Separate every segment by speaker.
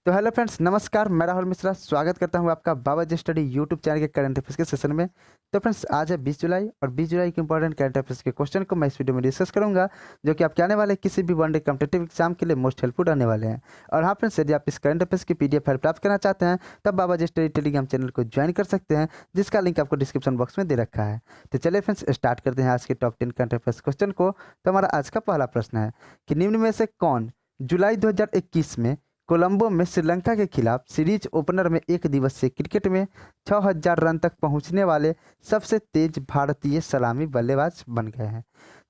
Speaker 1: तो hello friends, नमस्कार। मैं राहुल मिश्रा स्वागत करता हूं आपका बाबा जी स्टडी यूट्यूब चैनल के करंट अफेयर्स के सेशन में। तो फ्रेंड्स, आज है 20 जुलाई और 20 जुलाई के इंपॉर्टेंट करंट अफेयर्स के क्वेश्चन को मैं इस वीडियो में डिस्कस करूंगा, जो कि आपके आने वाले किसी भी वनडे कॉम्पिटिटिव एग्जाम के लिए मोस्ट हेल्पफुल रहने वाले हैं। और हाँ फ्रेंड्स, यदि आप इस करंट अफेयर्स की पीडीएफ फाइल प्राप्त करना चाहते हैं तब बाबा जी स्टडी टेलीग्राम चैनल को ज्वाइन कर सकते हैं, जिसका लिंक आपको डिस्क्रिप्शन बॉक्स में दे रखा है। तो चलिए फ्रेंड्स, स्टार्ट करते हैं आज के टॉप 10 करंट अफेयर्स क्वेश्चन को। तो हमारा आज का पहला प्रश्न है कि निम्न में से कौन जुलाई 2021 में कोलंबो में श्रीलंका के खिलाफ सीरीज ओपनर में एक दिवसीय क्रिकेट में 6000 रन तक पहुंचने वाले सबसे तेज भारतीय सलामी बल्लेबाज बन गए हैं।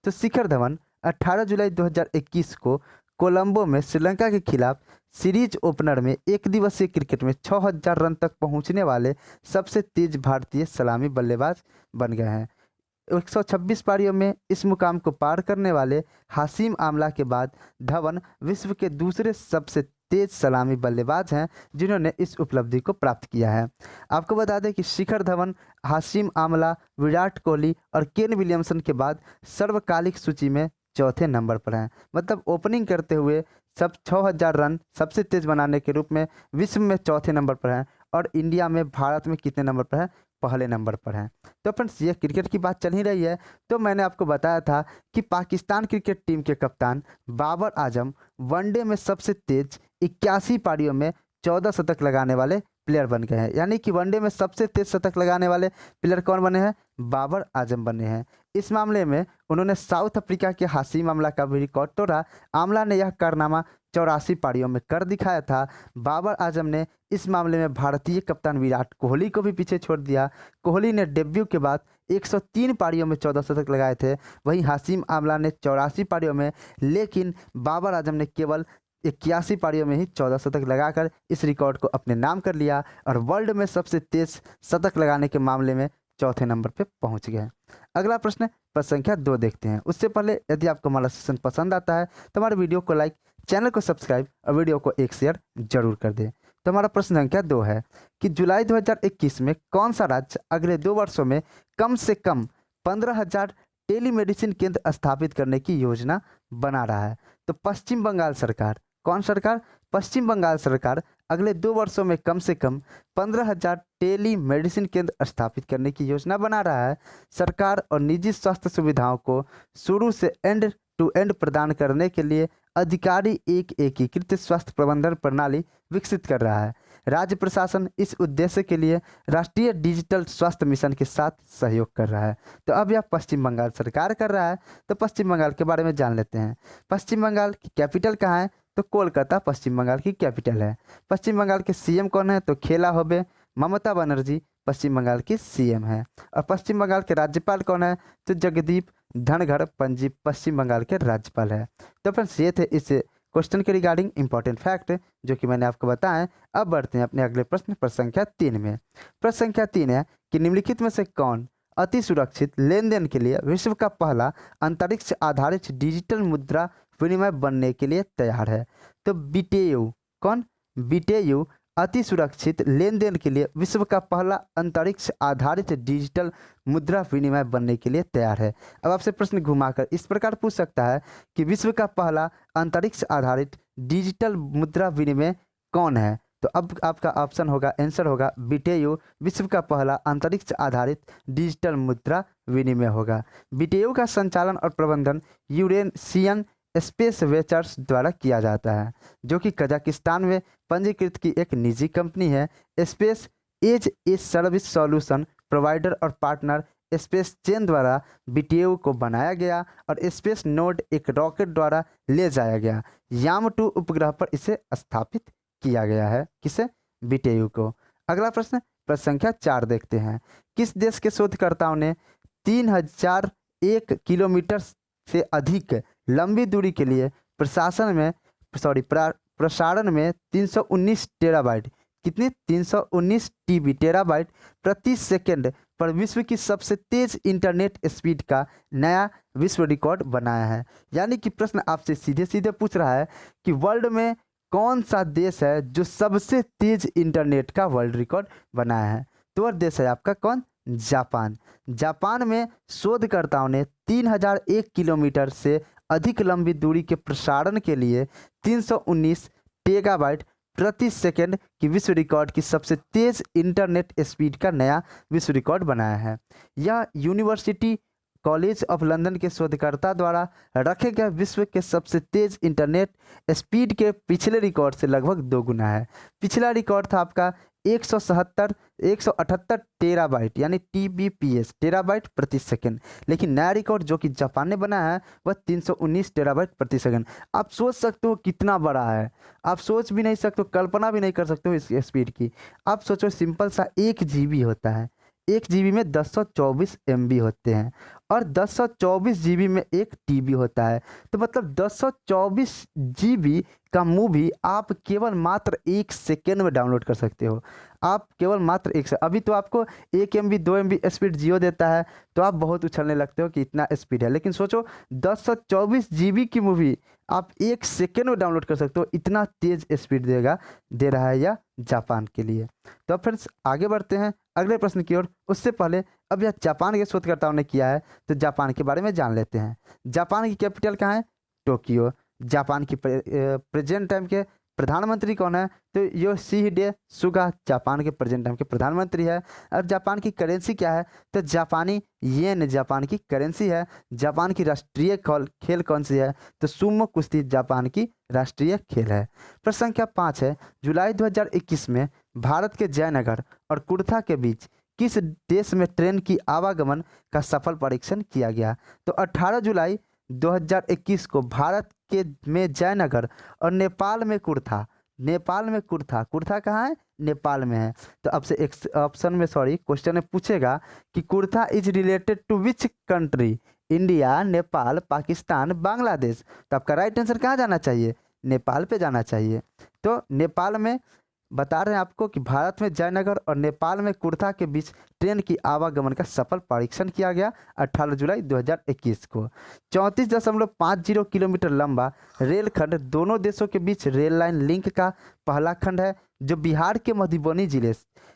Speaker 1: तो शिखर धवन 18 जुलाई 2021 को कोलंबो में श्रीलंका के खिलाफ सीरीज ओपनर में एक दिवसीय क्रिकेट में 6000 रन तक पहुंचने वाले सबसे तेज भारतीय सलामी बल्लेबाज बन गए हैं। 126 पारियों में इस मुकाम को पार करने वाले हाशिम आमला के बाद धवन विश्व के दूसरे सबसे तेज सलामी बल्लेबाज हैं जिन्होंने इस उपलब्धि को प्राप्त किया है। आपको बता दें कि शिखर धवन, हाशिम आमला, विराट कोहली और केन विलियमसन के बाद सर्वकालिक सूची में चौथे नंबर पर हैं। मतलब ओपनिंग करते हुए सब 6000 रन सबसे तेज बनाने के रूप में विश्व में चौथे नंबर पर हैं, और इंडिया में, भारत में कितने नंबर पर है? पहले नंबर पर हैं। तो फ्रेंड्स, ये क्रिकेट की बात चल ही रही है, तो मैंने आपको बताया था कि पाकिस्तान क्रिकेट टीम के कप्तान बाबर आजम वनडे में सबसे तेज 81 पारियों में 14 शतक लगाने वाले प्लेयर बन गए हैं। यानी कि वनडे में सबसे तेज शतक लगाने वाले प्लेयर कौन बने हैं? बाबर आजम बने हैं। इस मामले में उन्होंने साउथ अफ्रीका के हाशिम आमला का भी रिकॉर्ड तोड़ा। आमला ने यह कारनामा 84 पारियों में कर दिखाया था। बाबर आजम ने इस मामले में भारतीय कप्तान विराट कोहली को भी पीछे छोड़ दिया। कोहली ने डेब्यू के बाद 103 पारियों में 14 शतक लगाए थे, वहीं हाशिम आमला ने 84 पारियों में, लेकिन बाबर आजम ने केवल 81 पारियों में ही 14 शतक लगाकर इस रिकॉर्ड को अपने नाम कर लिया और वर्ल्ड में सबसे तेज शतक लगाने के मामले में चौथे नंबर पर पहुंच गए। अगला प्रश्न प्रश्न संख्या 2 देखते हैं। उससे पहले यदि आपको हमारा सेशन पसंद आता है तो हमारे वीडियो को लाइक, चैनल को सब्सक्राइब और वीडियो को एक शेयर जरूर कर दें। तो हमारा प्रश्न संख्या 2 है कि जुलाई 2021 में कौन सा राज्य अगले 2 वर्षों में कम से कम 15,000 टेलीमेडिसिन केंद्र स्थापित करने की योजना बना रहा है? तो पश्चिम बंगाल सरकार। कौन सरकार? पश्चिम बंगाल सरकार अगले 2 वर्षों में कम से कम 15,000 टेली मेडिसिन केंद्र स्थापित करने की योजना बना रहा है। सरकार और निजी स्वास्थ्य सुविधाओं को शुरू से एंड टू एंड प्रदान करने के लिए अधिकारी एक एकीकृत स्वास्थ्य प्रबंधन प्रणाली विकसित कर रहा है। राज्य प्रशासन इस उद्देश्य के लिए राष्ट्रीय डिजिटल स्वास्थ्य मिशन के साथ सहयोग कर रहा है। तो अब यह पश्चिम बंगाल सरकार कर रहा है। तो पश्चिम बंगाल के बारे में जान लेते हैं। पश्चिम बंगाल की कैपिटल कहाँ है? तो कोलकाता पश्चिम बंगाल की कैपिटल है। पश्चिम बंगाल के सीएम कौन है? तो खेला होबे ममता बनर्जी पश्चिम बंगाल की सीएम है। और पश्चिम बंगाल के राज्यपाल कौन है? तो जगदीप धनखड़ पंजी पश्चिम बंगाल के राज्यपाल है। तो फ्रेंड्स, ये थे इस क्वेश्चन के रिगार्डिंग इंपॉर्टेंट फैक्ट जो कि मैंने आपको बताया। अब बढ़ते हैं अपने अगले प्रश्न प्रश्न संख्या 3 में। प्रश्न संख्या 3 है कि निम्नलिखित में से कौन अति सुरक्षित लेन देन के लिए विश्व का पहला अंतरिक्ष आधारित डिजिटल मुद्रा विनिमय बनने के लिए तैयार है? तो बीटेयू। कौन? बीटेयू अति सुरक्षित लेन देन के लिए विश्व का पहला अंतरिक्ष आधारित डिजिटल मुद्रा विनिमय बनने के लिए तैयार है। अब आपसे प्रश्न घुमाकर इस प्रकार पूछ सकता है कि विश्व का पहला अंतरिक्ष आधारित डिजिटल मुद्रा विनिमय कौन है? तो अब आपका ऑप्शन होगा, आंसर होगा बीटेयू विश्व का पहला अंतरिक्ष आधारित डिजिटल मुद्रा विनिमय होगा। बीटेयू का संचालन और प्रबंधन यूरेशियन स्पेस वेंचर्स द्वारा किया जाता है, जो कि कजाकिस्तान में पंजीकृत की एक निजी कंपनी है। Space as a service solution provider और पार्टनर स्पेस चेन द्वारा बीटीयू को बनाया गया और स्पेस नोड एक रॉकेट द्वारा ले जाया गया। याम-2 उपग्रह पर इसे स्थापित किया गया है। किसे? बीटीयू को। अगला प्रश्न प्रश्न संख्या 4 देखते हैं। किस देश के शोधकर्ताओं ने 3001 किलोमीटर से अधिक लंबी दूरी के लिए प्रसारण में 319 टेराबाइट, कितनी? 319 टीबी टेराबाइट प्रति सेकंड पर विश्व की सबसे तेज इंटरनेट स्पीड का नया विश्व रिकॉर्ड बनाया है। यानी कि प्रश्न आपसे सीधे सीधे पूछ रहा है कि वर्ल्ड में कौन सा देश है जो सबसे तेज इंटरनेट का वर्ल्ड रिकॉर्ड बनाया है? तो वह देश है आपका कौन? जापान। जापान में शोधकर्ताओं ने 3001 किलोमीटर से अधिक लंबी दूरी के प्रसारण के लिए 319 टेगाबाइट प्रति सेकंड की विश्व रिकॉर्ड की सबसे तेज इंटरनेट स्पीड का नया विश्व रिकॉर्ड बनाया है। यह यूनिवर्सिटी कॉलेज ऑफ लंदन के शोधकर्ता द्वारा रखे गए विश्व के सबसे तेज इंटरनेट स्पीड के पिछले रिकॉर्ड से लगभग 2 गुना है। पिछला रिकॉर्ड था आपका 178 टेराबाइट यानी TBPS टेराबाइट प्रति सेकंड, लेकिन नया रिकॉर्ड जो कि जापान ने बनाया है वह 319 टेराबाइट प्रति सेकंड। आप सोच सकते हो कितना बड़ा है, आप सोच भी नहीं सकते हो, कल्पना भी नहीं कर सकते हो इस स्पीड की। आप सोचो सिंपल सा 1 GB होता है, 1 GB में 1024 MB होते हैं और 1024 GB में 1 TB होता है। तो मतलब 1024 GB का मूवी आप केवल मात्र 1 सेकेंड में डाउनलोड कर सकते हो। आप केवल मात्र अभी तो आपको 1 MB 2 MB स्पीड जियो देता है, तो आप बहुत उछलने लगते हो कि इतना स्पीड है, लेकिन सोचो 1024 GB की मूवी आप 1 सेकेंड में डाउनलोड कर सकते हो। इतना तेज स्पीड दे रहा है यह जापान के लिए। तो अब फ्रेंड्स आगे बढ़ते हैं अगले प्रश्न की ओर। उससे पहले अब यह जापान के शोधकर्ताओं ने किया है तो जापान के बारे में जान लेते हैं। जापान की कैपिटल कहाँ है? टोक्यो। जापान की प्रेजेंट टाइम के प्रधानमंत्री कौन है? तो योशिहिडे सुगा जापान के प्रेजेंट टाइम के प्रधानमंत्री है। और जापान की करेंसी क्या है? तो जापानी येन जापान की करेंसी है। जापान की राष्ट्रीय खेल कौन सी है? तो सुमो कुश्ती जापान की राष्ट्रीय खेल है। प्रश्न संख्या 5 है, जुलाई 2021 में भारत के जयनगर और कुर्था के बीच किस देश में ट्रेन की आवागमन का सफल परीक्षण किया गया? तो 18 जुलाई 2021 को भारत के में जयनगर और नेपाल में कुर्था, कुर्था कहाँ है? नेपाल में है। तो अब से एक ऑप्शन में क्वेश्चन में पूछेगा कि kurta is related to which country? India, Nepal, Pakistan, Bangladesh. तो आपका राइट आंसर कहाँ जाना चाहिए? नेपाल पे जाना चाहिए। तो नेपाल में बता रहे हैं आपको कि भारत में जयनगर और नेपाल में कुर्था के बीच ट्रेन की आवागमन का सफल परीक्षण किया गया 18 जुलाई 2021 को। 34.50 किलोमीटर लंबा रेलखंड दोनों देशों के बीच रेल लाइन लिंक का पहला खंड है, जो बिहार के मधुबनी जिले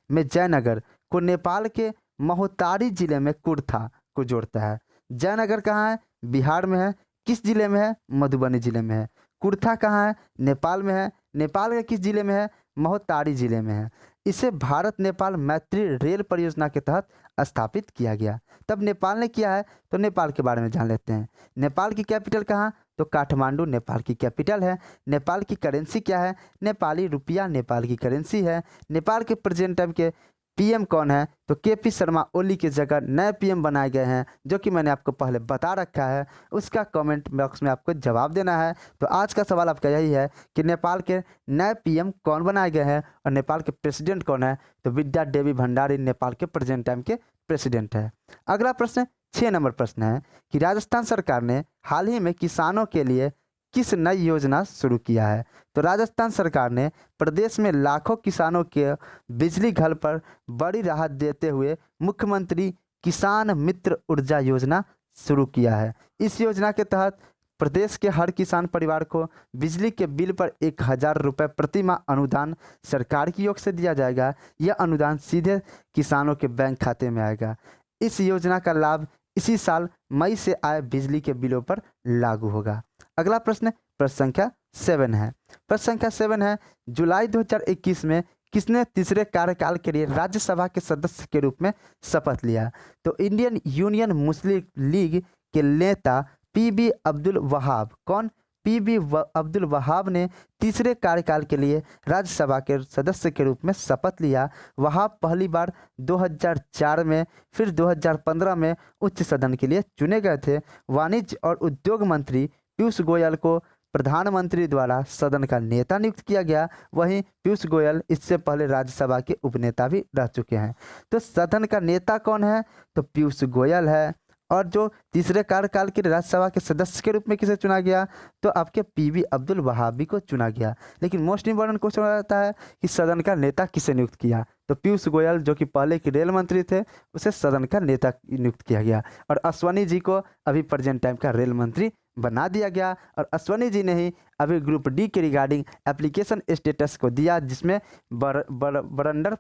Speaker 1: में जयनगर को नेपाल के महोत्तारी जिले में कुर्था को जोड़ता है। जयनगर कहाँ है? बिहार में है। किस जिले में है? मधुबनी जिले में है। कुर्था कहाँ है? नेपाल में है। नेपाल के किस जिले में है? महोत्तारी जिले में है। इसे भारत नेपाल मैत्री रेल परियोजना के तहत स्थापित किया गया। तब नेपाल ने किया है तो नेपाल के बारे में जान लेते हैं। नेपाल की कैपिटल कहाँ? तो काठमांडू नेपाल की कैपिटल है। नेपाल की करेंसी क्या है? नेपाली रुपया नेपाल की करेंसी है। नेपाल के प्रेजेंट टाइम के PM कौन है? तो KP शर्मा ओली की जगह नए PM बनाए गए हैं, जो कि मैंने आपको पहले बता रखा है। उसका कमेंट बॉक्स में आपको जवाब देना है। तो आज का सवाल आपका यही है कि नेपाल के नए PM कौन बनाए गए हैं और नेपाल के प्रेसिडेंट कौन है? तो विद्या देवी भंडारी नेपाल के प्रेजेंट टाइम के प्रेसिडेंट है। अगला प्रश्न 6 नंबर प्रश्न है कि राजस्थान सरकार ने हाल ही में किसानों के लिए किस नई योजना शुरू किया है? तो राजस्थान सरकार ने प्रदेश में लाखों किसानों के बिजली घर पर बड़ी राहत देते हुए मुख्यमंत्री किसान मित्र ऊर्जा योजना शुरू किया है। इस योजना के तहत प्रदेश के हर किसान परिवार को बिजली के बिल पर 1000 रुपये प्रति माह अनुदान सरकार की ओर से दिया जाएगा। यह अनुदान सीधे किसानों के बैंक खाते में आएगा। इस योजना का लाभ इसी साल मई से आए बिजली के बिलों पर लागू होगा। अगला प्रश्न संख्या 7 है। प्रश्न संख्या 7 है, जुलाई 2021 में किसने तीसरे कार्यकाल के लिए राज्यसभा के सदस्य के रूप में शपथ लिया? तो इंडियन यूनियन मुस्लिम लीग के नेता PB अब्दुल वहाब। कौन? PB अब्दुल वहाब ने तीसरे कार्यकाल के लिए राज्यसभा के सदस्य के रूप में शपथ लिया। वहाब पहली बार 2004 में, फिर 2015 में उच्च सदन के लिए चुने गए थे। वाणिज्य और उद्योग मंत्री पीयूष गोयल को प्रधानमंत्री द्वारा सदन का नेता नियुक्त किया गया। वहीं पीयूष गोयल इससे पहले राज्यसभा के उपनेता भी रह चुके हैं। तो सदन का नेता कौन है? तो पीयूष गोयल है। और जो तीसरे कार्यकाल के राज्यसभा के सदस्य के रूप में किसे चुना गया? तो आपके PB अब्दुल वहाबी को चुना गया। लेकिन मोस्ट इंपॉर्टेंट क्वेश्चन आता है कि सदन का नेता किसे नियुक्त किया? तो पीयूष गोयल जो कि पहले के रेल मंत्री थे, उसे सदन का नेता नियुक्त किया गया। और अश्वनी जी को अभी प्रेजेंट टाइम का रेल मंत्री बना दिया गया। और अश्वनी जी ने ही अभी ग्रुप D के रिगार्डिंग एप्लीकेशन स्टेटस को दिया, जिसमें ब्लंडर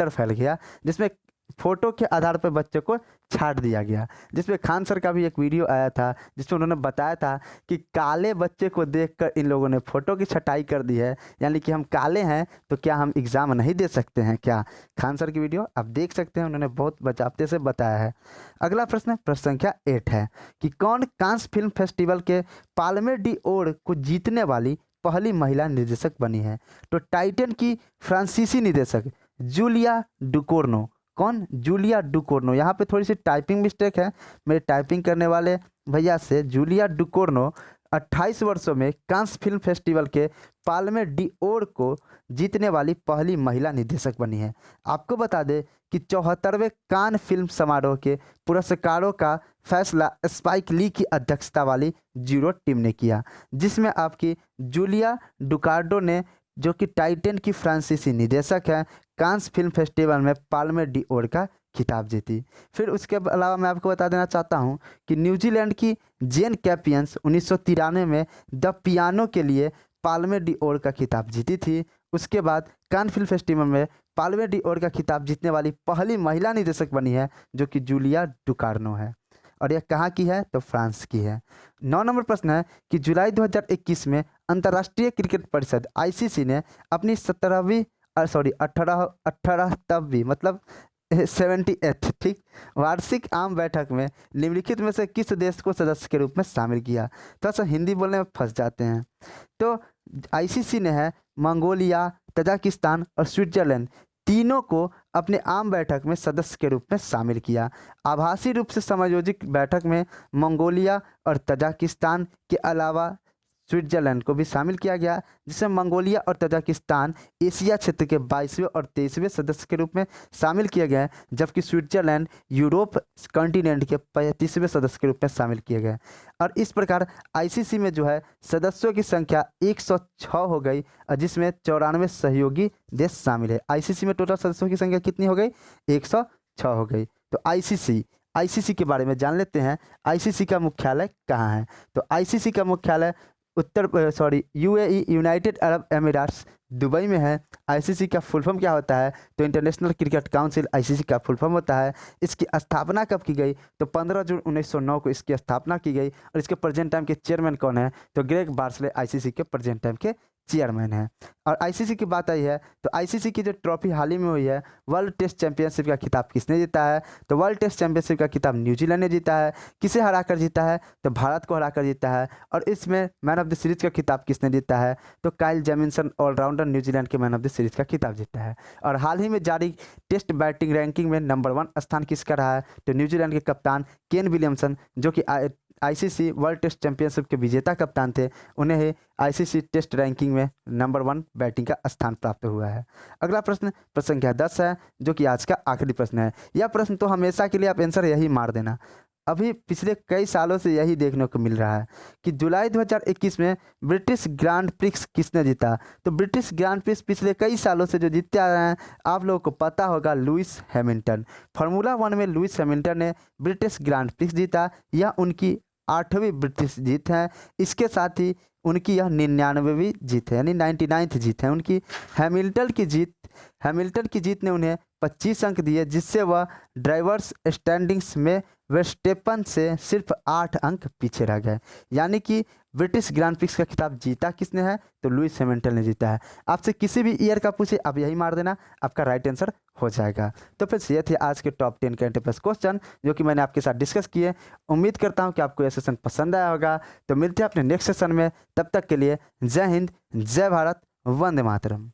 Speaker 1: फैल गया, जिसमें फोटो के आधार पर बच्चों को छांट दिया गया, जिसमें खान सर का भी एक वीडियो आया था जिसमें उन्होंने बताया था कि काले बच्चे को देखकर इन लोगों ने फोटो की छटाई कर दी है, यानी कि हम काले हैं तो क्या हम एग्ज़ाम नहीं दे सकते हैं क्या। खान सर की वीडियो आप देख सकते हैं, उन्होंने बहुत बचावते से बताया है। अगला प्रश्न प्रश्न संख्या 8 है कि कौन कांस फिल्म फेस्टिवल के पाल्मे डी ओर को जीतने वाली पहली महिला निर्देशक बनी है। तो टाइटन की फ्रांसीसी निर्देशक जूलिया डुकोर्नो। कौन? जूलिया डुकोर्नो। यहाँ पे थोड़ी सी टाइपिंग मिस्टेक है मेरे टाइपिंग करने वाले भैया से। जूलिया डुकोर्नो 28 वर्षों में कांस फिल्म फेस्टिवल के पाल्मे डी ओर को जीतने वाली पहली महिला निर्देशक बनी है। आपको बता दें कि 74वें कान फिल्म समारोह के पुरस्कारों का फैसला स्पाइक ली की अध्यक्षता वाली जीरो टीम ने किया, जिसमें आपकी जूलिया डुकार्डो ने, जो कि टाइटन की फ्रांसीसी निदेशक है, कांस फिल्म फेस्टिवल में पाल्मे डी ओर का खिताब जीती। फिर उसके अलावा मैं आपको बता देना चाहता हूं कि न्यूजीलैंड की जेन कैपियंस 1993 में द पियानो के लिए पाल्मे डी ओर का खिताब जीती थी। उसके बाद कान फिल्म फेस्टिवल में पाल्मे डी ओर का खिताब जीतने वाली पहली महिला निर्देशक बनी है, जो कि जूलिया डुकार्नो है। और यह कहाँ की है? तो फ्रांस की है। 9 नंबर प्रश्न है कि जुलाई 2021 में अंतर्राष्ट्रीय क्रिकेट परिषद आईसीसी ने अपनी 18वीं मतलब 78 ठीक वार्षिक आम बैठक में निम्नलिखित में से किस देश को सदस्य के रूप में शामिल किया। थोड़ा सा हिंदी बोलने में फंस जाते हैं। तो आईसीसी ने है मंगोलिया, तजाकिस्तान और स्विट्जरलैंड तीनों को अपने आम बैठक में सदस्य के रूप में शामिल किया। आभासी रूप से समायोजित बैठक में मंगोलिया और तजाकिस्तान के अलावा स्विट्जरलैंड को भी शामिल किया गया, जिसमें मंगोलिया और तजाकिस्तान एशिया क्षेत्र के 22वें और 23वें सदस्य के रूप में शामिल किए गए, जबकि स्विट्जरलैंड यूरोप कॉन्टिनेंट के 35वें सदस्य के रूप में शामिल किए गए। और इस प्रकार आईसीसी में जो है सदस्यों की संख्या 106 हो गई, और जिसमें 94 सहयोगी देश शामिल है। आईसीसी में टोटल सदस्यों की संख्या कितनी हो गई? 106 हो गई। तो आईसीसी के बारे में जान लेते हैं। आईसीसी का मुख्यालय कहाँ है? तो आईसीसी का मुख्यालय UAE United Arab Emirates Dubai में है। आईसीसी का फुल फॉर्म क्या होता है? तो इंटरनेशनल क्रिकेट काउंसिल आईसीसी का फुल फॉर्म होता है। इसकी स्थापना कब की गई? तो 15 जून 1909 को इसकी स्थापना की गई। और इसके प्रेजेंट टाइम के चेयरमैन कौन है? तो ग्रेग बार्सले आईसीसी के प्रेजेंट टाइम के चेयरमैन है। और आईसीसी की बात आई है तो आईसीसी की जो ट्रॉफी हाल ही में हुई है, वर्ल्ड टेस्ट चैंपियनशिप का खिताब किसने जीता है? तो वर्ल्ड टेस्ट चैंपियनशिप का खिताब न्यूजीलैंड ने जीता है। किसे हराकर जीता है? तो भारत को हराकर जीता है। और इसमें मैन ऑफ द सीरीज का खिताब किसने जीता है? तो काइल जेमिसन ऑलराउंडर न्यूजीलैंड के मैन ऑफ द सीरीज का खिताब जीता है। और हाल ही में जारी टेस्ट बैटिंग रैंकिंग में नंबर 1 स्थान किसका रहा है? तो न्यूजीलैंड के कप्तान केन विलियमसन, जो कि आईसीसी वर्ल्ड टेस्ट चैंपियनशिप के विजेता कप्तान थे, उन्हें आईसीसी टेस्ट रैंकिंग में नंबर 1 बैटिंग का स्थान प्राप्त हुआ है। अगला प्रश्न प्रश्न संख्या 10 है, जो कि आज का आखिरी प्रश्न है। यह प्रश्न तो हमेशा के लिए आप आंसर यही मार देना। अभी पिछले कई सालों से यही देखने को मिल रहा है कि जुलाई 2021 में ब्रिटिश ग्रांड प्रिक्स किसने जीता? तो ब्रिटिश ग्रांड प्रिक्स पिछले कई सालों से जो जीतते आ रहे हैं, आप लोगों को पता होगा, लुइस हैमिल्टन। फार्मूला 1 में लुइस हैमिल्टन ने ब्रिटिश ग्रांड प्रिक्स जीता। यह उनकी 8वीं ब्रिटिश जीत है। इसके साथ ही उनकी यह 99वीं जीत है, यानी 99th जीत है उनकी। हैमिल्टन की जीत ने उन्हें 25 अंक दिए, जिससे वह ड्राइवर्स स्टैंडिंग्स में वर्स्टेपन से सिर्फ 8 अंक पीछे रह गए। यानी कि ब्रिटिश ग्रांड प्रिक्स का खिताब जीता किसने है? तो लुइस हैमिल्टन ने जीता है। आपसे किसी भी ईयर का पूछे, आप यही मार देना, आपका राइट आंसर हो जाएगा। तो फिर ये थे आज के टॉप 10 करंट अफेयर्स क्वेश्चन, जो कि मैंने आपके साथ डिस्कस किए। उम्मीद करता हूँ कि आपको यह सेशन पसंद आया होगा। तो मिलते हैं अपने नेक्स्ट सेशन में, तब तक के लिए जय हिंद, जय भारत, वंदे मातरम।